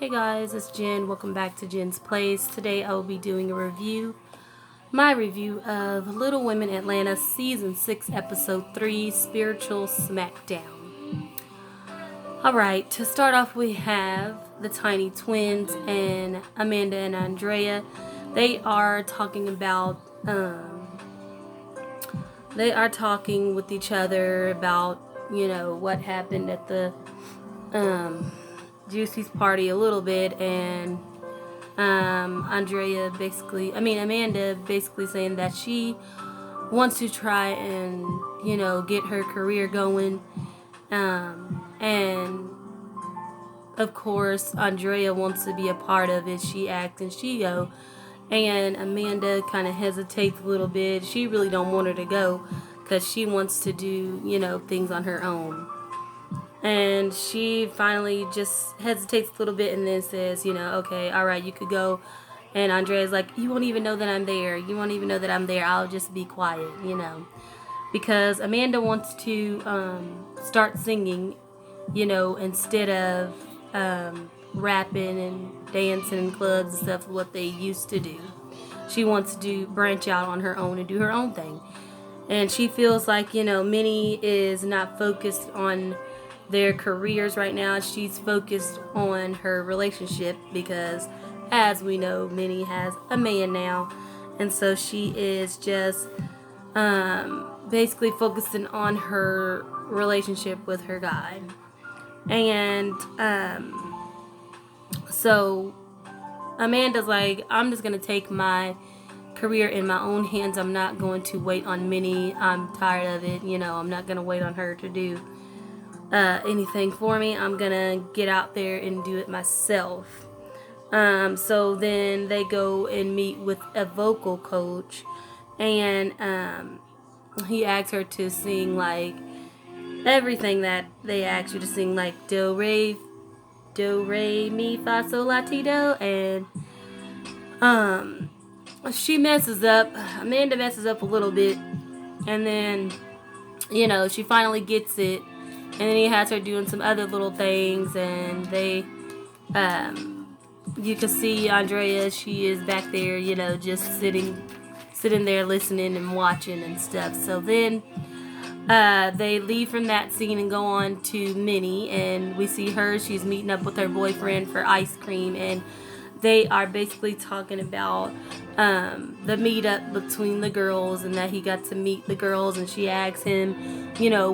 Hey guys, it's Jen. Welcome back to Jen's Place. Today I will be doing my review of Little Women Atlanta Season 6, Episode 3, Spiritual Smackdown. Alright, to start off we have the Tiny Twins and Amanda and Andrea. They are talking about, they are talking with each other about, what happened at the, Juicy's party a little bit, and Amanda basically saying that she wants to try and get her career going, and of course Andrea wants to be a part of it. She acts and she go, and Amanda kind of hesitates a little bit. She really don't want her to go because she wants to do things on her own. And she finally just hesitates a little bit and then says, okay, all right, you could go. And Andrea's like, you won't even know that I'm there. You won't even know that I'm there. I'll just be quiet, Because Amanda wants to start singing, instead of rapping and dancing in clubs and stuff, what they used to do. She wants to branch out on her own and do her own thing. And she feels like, Minnie is not focused on their careers right now. She's focused on her relationship because, as we know, Minnie has a man now, and so she is just basically focusing on her relationship with her guy. And so Amanda's like, I'm just gonna take my career in my own hands. I'm not going to wait on Minnie. I'm tired of it. I'm not gonna wait on her to do anything for me. I'm gonna get out there and do it myself. So then they go and meet with a vocal coach, and he asks her to sing like everything that they ask you to sing, like do re mi fa sol la ti do, and she messes up. Amanda messes up a little bit, and then she finally gets it. And then he has her doing some other little things, and they, you can see Andrea, she is back there, just sitting there listening and watching and stuff. So then they leave from that scene and go on to Minnie, and we see her, she's meeting up with her boyfriend for ice cream, and they are basically talking about the meetup between the girls, and that he got to meet the girls, and she asks him,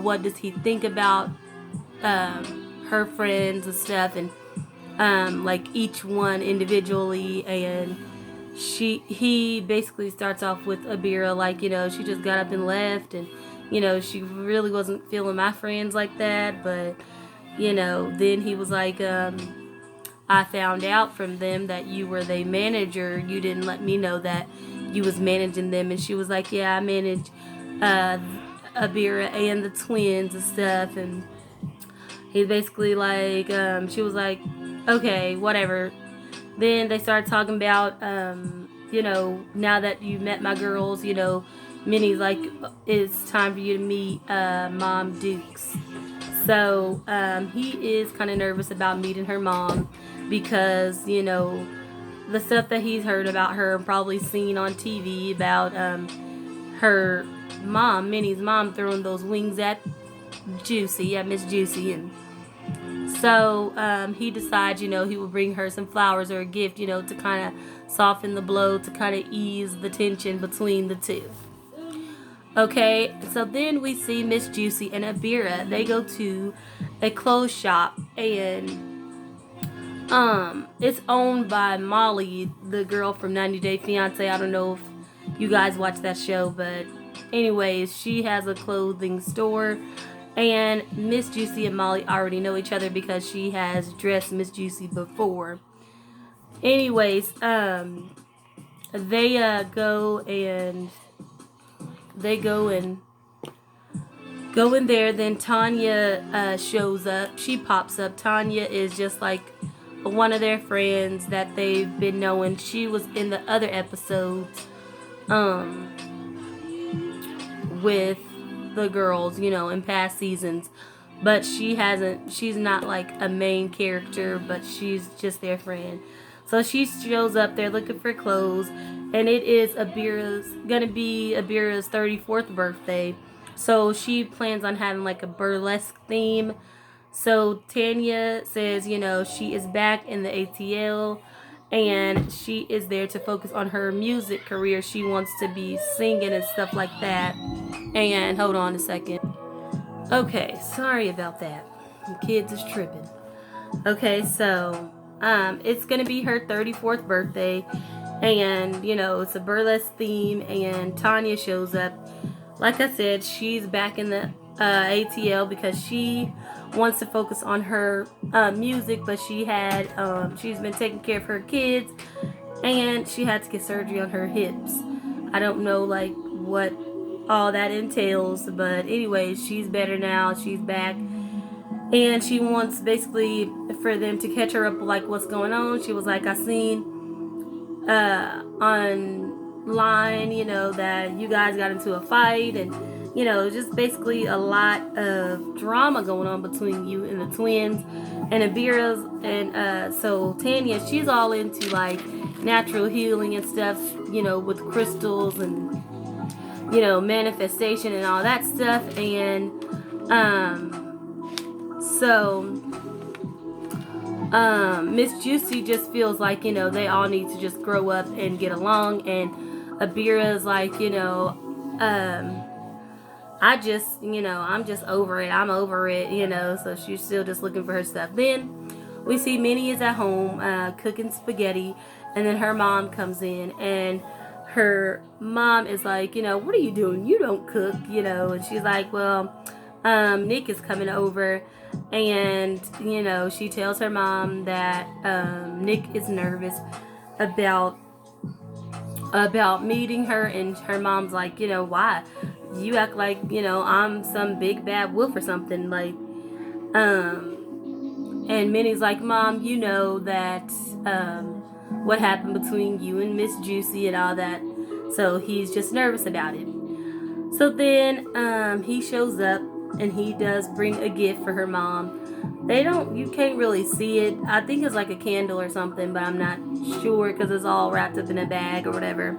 what does he think about her friends and stuff, and like each one individually, and he basically starts off with Abira, like, she just got up and left, and she really wasn't feeling my friends like that, but then he was like, I found out from them that you were their manager. You didn't let me know that you was managing them. And she was like, yeah, I manage Abira and the twins and stuff. And he basically like, she was like, okay, whatever. Then they started talking about, now that you met my girls, Minnie's like, it's time for you to meet Mom Dukes. So he is kind of nervous about meeting her mom because, the stuff that he's heard about her and probably seen on TV about her mom, Minnie's mom, throwing those wings at Miss Juicy. And so he decides, he will bring her some flowers or a gift, to kind of soften the blow, to kind of ease the tension between the two. Okay, so then we see Miss Juicy and Abira. They go to a clothes shop, and it's owned by Molly, the girl from 90 Day Fiance. I don't know if you guys watch that show, but anyways, she has a clothing store, and Miss Juicy and Molly already know each other because she has dressed Miss Juicy before. Anyways, they go in there. Then Tanya shows up. She pops up. Tanya is just like one of their friends that they've been knowing. She was in the other episodes with the girls, in past seasons. but she's not like a main character, but she's just their friend. So she shows up there looking for clothes, and it is gonna be Abira's 34th birthday. So she plans on having like a burlesque theme. So Tanya says, she is back in the ATL, and she is there to focus on her music career. She wants to be singing and stuff like that. And hold on a second. Okay, sorry about that. The kids is tripping. Okay, so it's gonna be her 34th birthday, and it's a burlesque theme, and Tanya shows up. Like I said, she's back in the ATL because she wants to focus on her music, but she's been taking care of her kids, and she had to get surgery on her hips. I don't know like what all that entails, but anyway, she's better now. She's back, and she wants basically for them to catch her up like what's going on. She was like, I seen online, that you guys got into a fight, and just basically a lot of drama going on between you and the twins and Abira's. And so Tanya, she's all into like natural healing and stuff, with crystals and manifestation and all that stuff. And so Miss Juicy just feels like, they all need to just grow up and get along. And Abira's like, I'm just over it. I'm over it, so she's still just looking for her stuff. Then we see Minnie is at home cooking spaghetti, and then her mom comes in, and her mom is like, what are you doing? You don't cook, and she's like, well, Nick is coming over, and she tells her mom that Nick is nervous about meeting her, and her mom's like, why? You act like, I'm some big bad wolf or something, like, and Minnie's like, Mom, you know that what happened between you and Miss Juicy and all that, so he's just nervous about it. So then he shows up, and he does bring a gift for her mom. You can't really see it. I think it's like a candle or something, but I'm not sure because it's all wrapped up in a bag or whatever.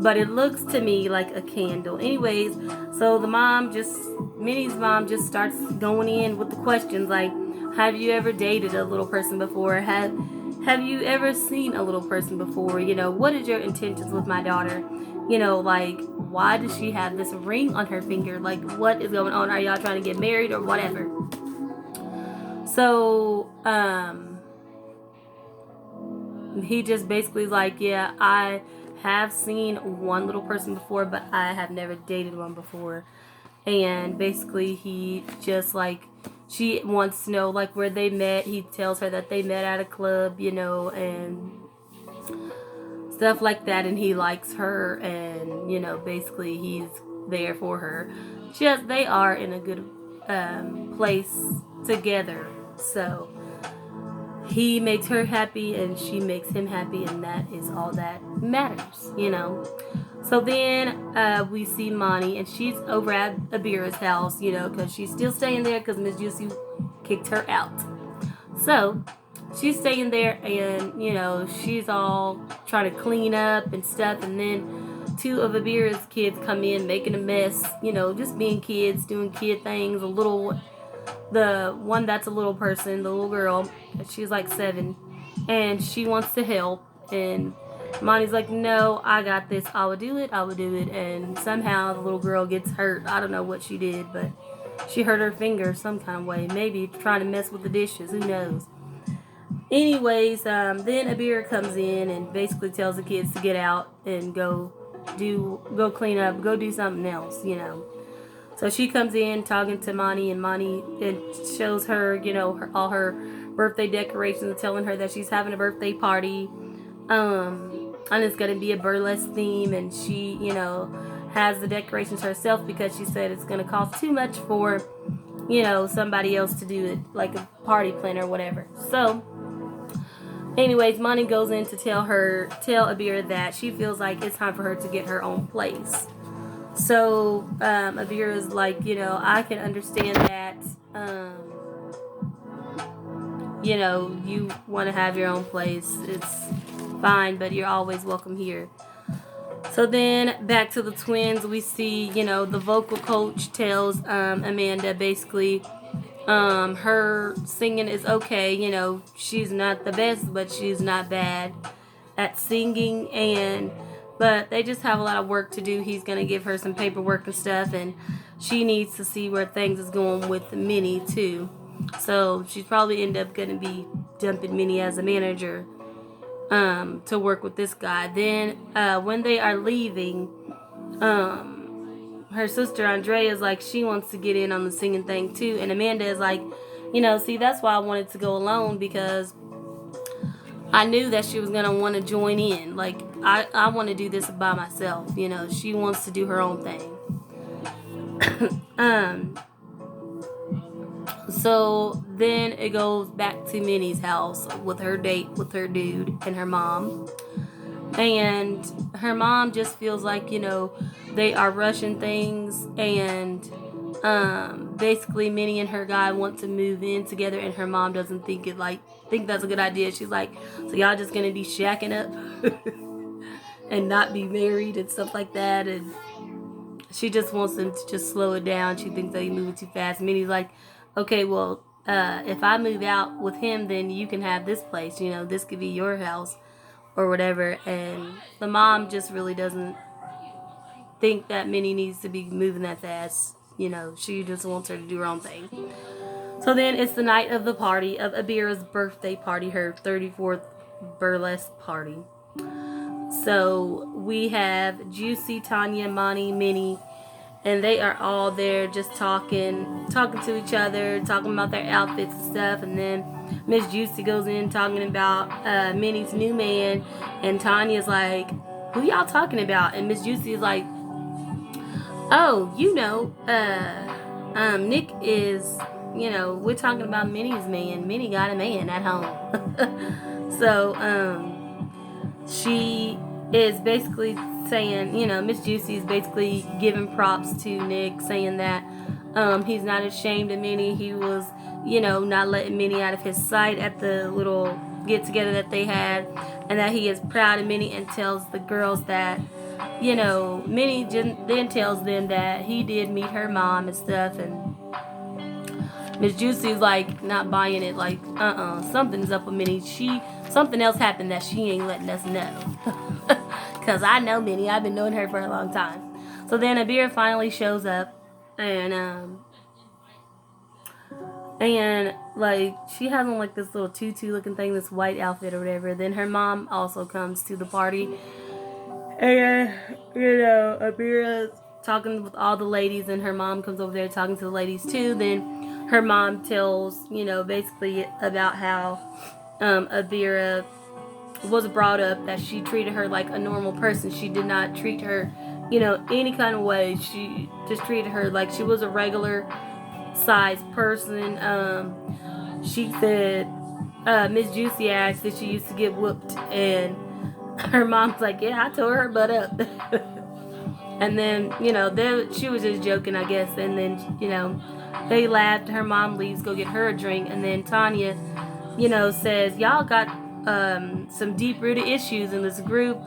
But it looks to me like a candle. Anyways, so Minnie's mom just starts going in with the questions like, have you ever dated a little person before? Have you ever seen a little person before? What is your intentions with my daughter? Like, why does she have this ring on her finger? Like, what is going on? Are y'all trying to get married or whatever? So, he just basically like, yeah, I have seen one little person before, but I have never dated one before. And basically he just like, she wants to know like where they met. He tells her that they met at a club, and stuff like that, and he likes her, and basically he's there for her. They are in a good place together, so he makes her happy and she makes him happy, and that is all that matters. So then we see Monty, and she's over at Abira's house, because she's still staying there because Miss Juicy kicked her out. So she's staying there, and she's all trying to clean up and stuff, and then two of Abira's kids come in making a mess, just being kids, doing kid things. The one that's a little person, the little girl, she's like 7, and she wants to help, and Monty's like, no, I got this, I would do it, and somehow the little girl gets hurt. I don't know what she did, but she hurt her finger some kind of way, maybe trying to mess with the dishes, who knows. Anyways, then Abira comes in and basically tells the kids to get out and go clean up, go do something else, So she comes in talking to Monty, and Monty shows her, all her birthday decorations, telling her that she's having a birthday party, and it's going to be a burlesque theme, and she, has the decorations herself because she said it's going to cost too much for, somebody else to do it, like a party planner or whatever. So anyways, Monty goes in to tell Abira that she feels like it's time for her to get her own place. So Avira's like, I can understand that, you want to have your own place. It's fine, but you're always welcome here. So then back to the twins, we see, the vocal coach tells Amanda basically her singing is okay. She's not the best, but she's not bad at singing, but they just have a lot of work to do. He's gonna give her some paperwork and stuff, and she needs to see where things is going with Minnie too. So she's probably end up gonna be dumping Minnie as a manager to work with this guy. Then when they are leaving, her sister Andrea is like, she wants to get in on the singing thing too, and Amanda is like, see, that's why I wanted to go alone, because I knew that she was gonna want to join in. Like, I want to do this by myself. She wants to do her own thing. So then it goes back to Minnie's house with her date with her dude and her mom. And her mom just feels like, they are rushing things, and basically Minnie and her guy want to move in together, and her mom doesn't think that's a good idea. She's like, so y'all just gonna be shacking up and not be married and stuff like that, and she just wants them to just slow it down. She thinks they moving too fast. Minnie's like, okay, well, if I move out with him, then you can have this place, this could be your house or whatever. And the mom just really doesn't think that Minnie needs to be moving that fast. She just wants her to do her own thing. So then it's the night of the party, of Abira's birthday party, her 34th burlesque party. So we have Juicy, Tanya, Monty, Minnie, and they are all there just talking to each other, talking about their outfits and stuff. And then Miss Juicy goes in talking about Minnie's new man, and Tanya's like, who y'all talking about? And Miss Juicy is like, oh, Nick is, we're talking about Minnie's man. Minnie got a man at home. So she is basically saying, Miss Juicy is basically giving props to Nick, saying that he's not ashamed of Minnie. He was, not letting Minnie out of his sight at the little get together that they had, and that he is proud of Minnie, and tells the girls that, Minnie then tells them that he did meet her mom and stuff, and Miss Juicy's like not buying it, like, something's up with Minnie. Something else happened that she ain't letting us know. Because I know Minnie. I've been knowing her for a long time. So then Abira finally shows up. And like, she has on like this little tutu looking thing, this white outfit or whatever. Then her mom also comes to the party. And, Abira's talking with all the ladies, and her mom comes over there talking to the ladies too. Then her mom tells, basically about how Abira was brought up, that she treated her like a normal person. She did not treat her, any kind of way. She just treated her like she was a regular sized person. She said, Miss Juicy asked if she used to get whooped, and her mom's like, yeah, I tore her butt up. And then, she was just joking, I guess. And then, they laughed. Her mom leaves, go get her a drink. And then Tanya, says, y'all got some deep-rooted issues in this group,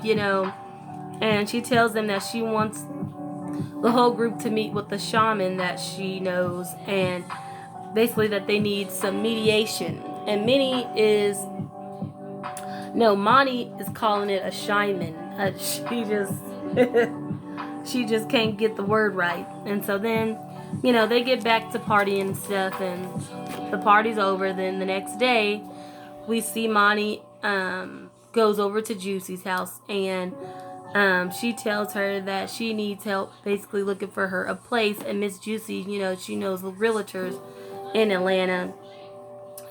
and she tells them that she wants the whole group to meet with the shaman that she knows, and basically that they need some mediation. And Monty is calling it a shaman. She just can't get the word right. And so then, they get back to partying and stuff, and the party's over. Then the next day, we see Monty goes over to Juicy's house, and she tells her that she needs help basically looking for her a place. And Miss Juicy, she knows the realtors in Atlanta.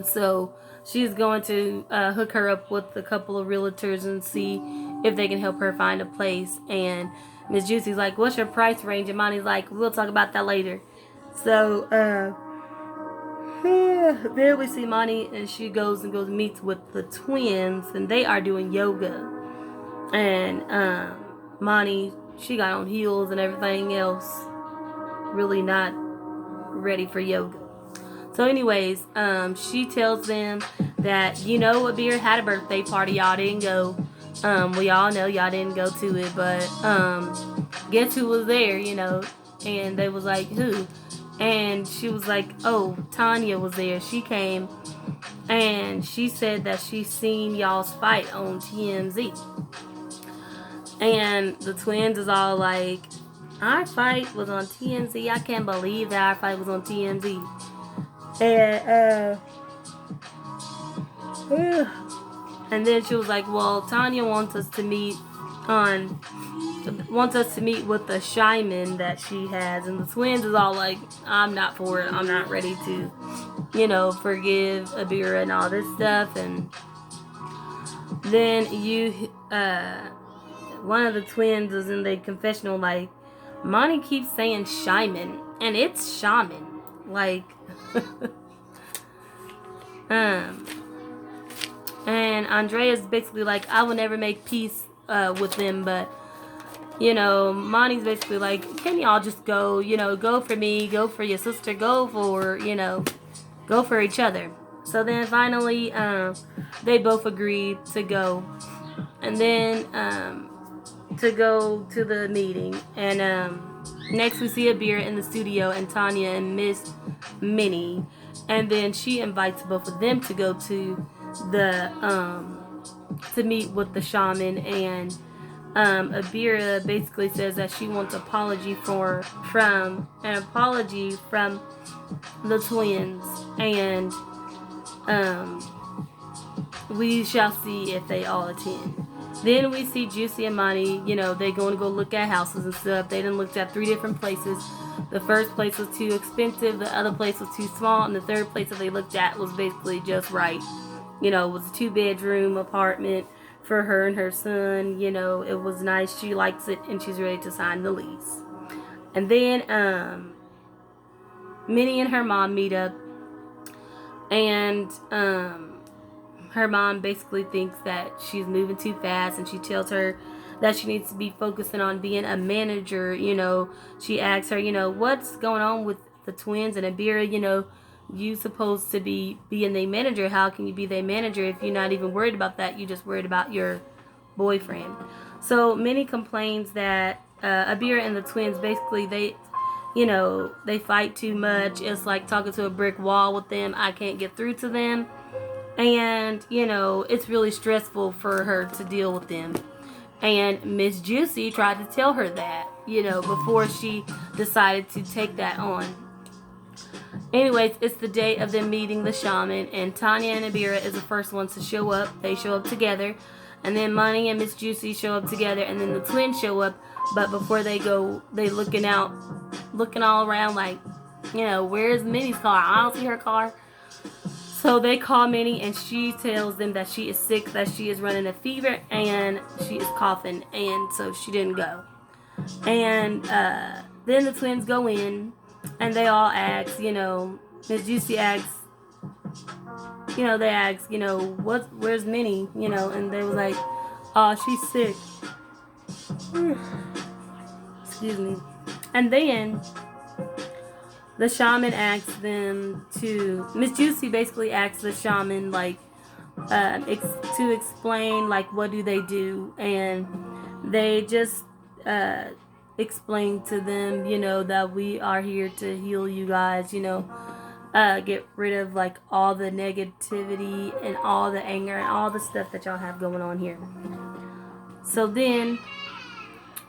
So she's going to hook her up with a couple of realtors and see if they can help her find a place. And Miss Juicy's like, what's your price range? And Monty's like, we'll talk about that later. So there we see Monty, and she goes meets with the twins, and they are doing yoga. And Monty she got on heels and everything else. Really not ready for yoga. So anyways, she tells them that, Abir had a birthday party. Y'all didn't go. We all know y'all didn't go to it, but guess who was there, And they was like, who? And she was like, oh, Tanya was there. She came and she said that she seen y'all's fight on TMZ. And the twins is all like, our fight was on TMZ. I can't believe that our fight was on TMZ. And then she was like, well, Tanya wants us to meet with the Shaman that she has. And the twins is all like, I'm not for it. I'm not ready to, forgive Abira and all this stuff. And then one of the twins is in the confessional like, Monty keeps saying Shaman, and it's Shaman. Like, and Andrea's basically like, I will never make peace with them, but Monty's basically like, can y'all just go, go for me, go for your sister, go for each other. So then finally, they both agreed to go, and then to go to the meeting. And next we see Abira in the studio and Tanya and Miss Minnie, and then she invites both of them to go to the to meet with the Shaman. And Abira basically says that she wants an apology from the twins, and we shall see if they all attend. Then we see Juicy and Monty, they going to go look at houses and stuff. They done looked at 3 different places. The first place was too expensive, the other place was too small, and the third place that they looked at was basically just right. It was a 2-bedroom apartment for her and her son. It was nice. She likes it, and she's ready to sign the lease. And then Minnie and her mom meet up, and her mom basically thinks that she's moving too fast, and she tells her that she needs to be focusing on being a manager. She asks her, what's going on with the twins and Abira? You supposed to be being the manager. How can you be the manager if you're not even worried about that? You just worried about your boyfriend. So Minnie complains that Abira and the twins basically they fight too much. It's like talking to a brick wall with them. I can't get through to them. And, it's really stressful for her to deal with them. And Miss Juicy tried to tell her that, before she decided to take that on. Anyways, it's the day of them meeting the Shaman, and Tanya and Abira is the first ones to show up. They show up together. And then Monty and Miss Juicy show up together, and then the twins show up. But before they go, they looking all around like, where's Minnie's car? I don't see her car. So they call Minnie, and she tells them that she is sick, that she is running a fever, and she is coughing, and so she didn't go. And then the twins go in, and they all ask, Miss Juicy asks, they ask, where's Minnie? And they was like, oh, she's sick. Excuse me. And then the Shaman asks them to, Miss Juicy basically asks the Shaman, like, to explain, like, what do they do, and they just explain to them, that we are here to heal you guys, get rid of, like, all the negativity and all the anger and all the stuff that y'all have going on here. So then,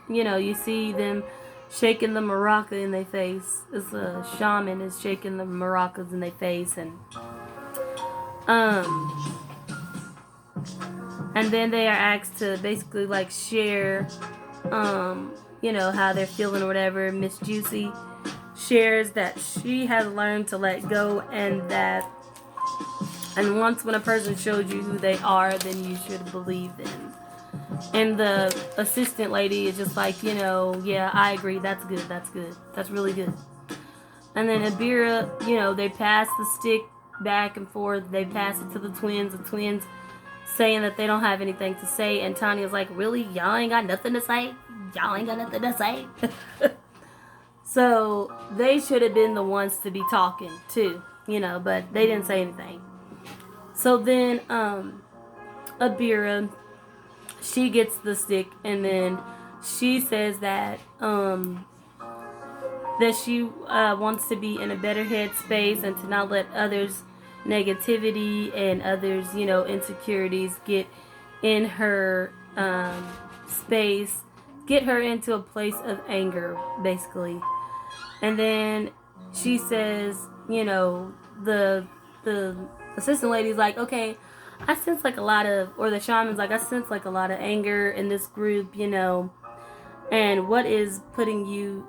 you see them shaking the maraca in their face. It's a Shaman is shaking the maracas in their face, and then they are asked to basically like share, how they're feeling or whatever. Miss Juicy shares that she has learned to let go, and once when a person shows you who they are, then you should believe them. And the assistant lady is just like, yeah, I agree. That's good. That's really good. And then Abira, they pass the stick back and forth. They pass it to the twins. The twins saying that they don't have anything to say. And Tanya's like, really? Y'all ain't got nothing to say? y'all ain't got nothing to say. So they should have been the ones to be talking too, but they didn't say anything. So then Abira, she gets the stick, and then she says that she wants to be in a better headspace and to not let others' negativity and others, insecurities get in her space, get her into a place of anger, basically. And then she says, the assistant lady's like, okay, I sense like a lot of, or the shaman's like, I sense like a lot of anger in this group, and what is putting you,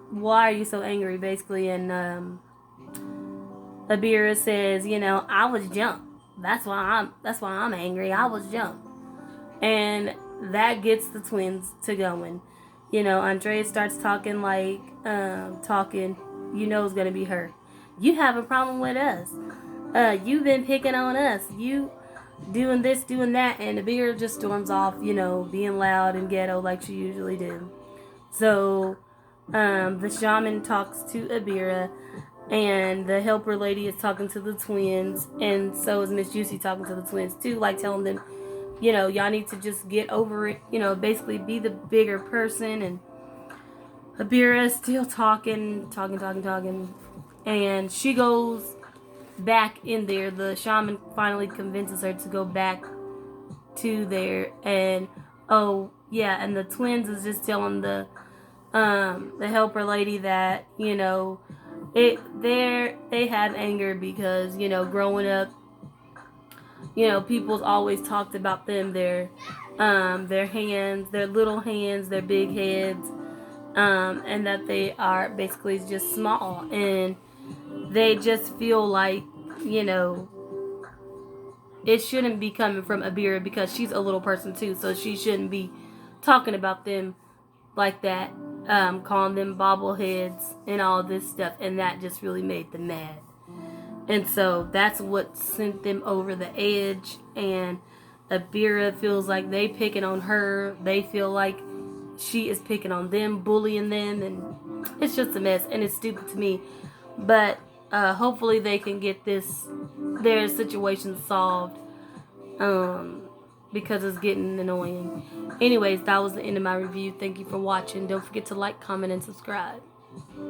why are you so angry, basically? And Abira says, I was jumped. That's why I'm angry. I was jumped. And that gets the twins to going. Andrea starts talking like, it's gonna be her. You have a problem with us. You've been picking on us. You doing this, doing that, and Abira just storms off, being loud and ghetto like she usually do. So, the shaman talks to Abira, and the helper lady is talking to the twins, and so is Miss Juicy talking to the twins too, like telling them, y'all need to just get over it, basically be the bigger person. And Abira is still talking, and she goes back in there. The shaman finally convinces her to go back to there, and and the twins is just telling the helper lady that they have anger because growing up, people's always talked about them, their hands, their little hands, their big heads, and that they are basically just small, and they just feel like it shouldn't be coming from Abira because she's a little person too, so she shouldn't be talking about them like that, calling them bobbleheads and all this stuff, and that just really made them mad. And so that's what sent them over the edge, and Abira feels like they picking on her. They feel like she is picking on them, bullying them, and it's just a mess, and it's stupid to me. But hopefully they can get their situation solved, because it's getting annoying. Anyways, that was the end of my review. Thank you for watching. Don't forget to like, comment, and subscribe.